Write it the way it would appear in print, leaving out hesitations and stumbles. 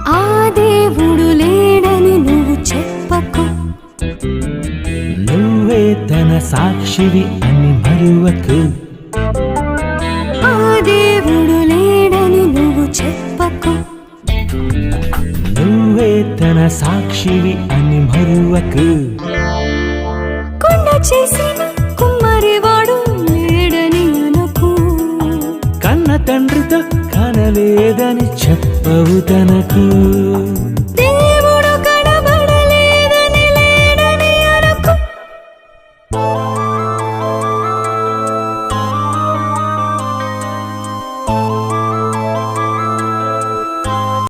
ఆ దేవుడు లేడని నువ్వు చెప్పకు, నువ్వే తన సాక్షివి అని మరువకు. ఆ దేవుడు లేడని నువ్వు చెప్పకు, నువ్వే తన సాక్షివి అని మరువకు. కొండ చేసిన కుమ్మరివాడు లేడని అనకు, కన్న తండ్రితో కనలేదని చెప్పవు తనకు.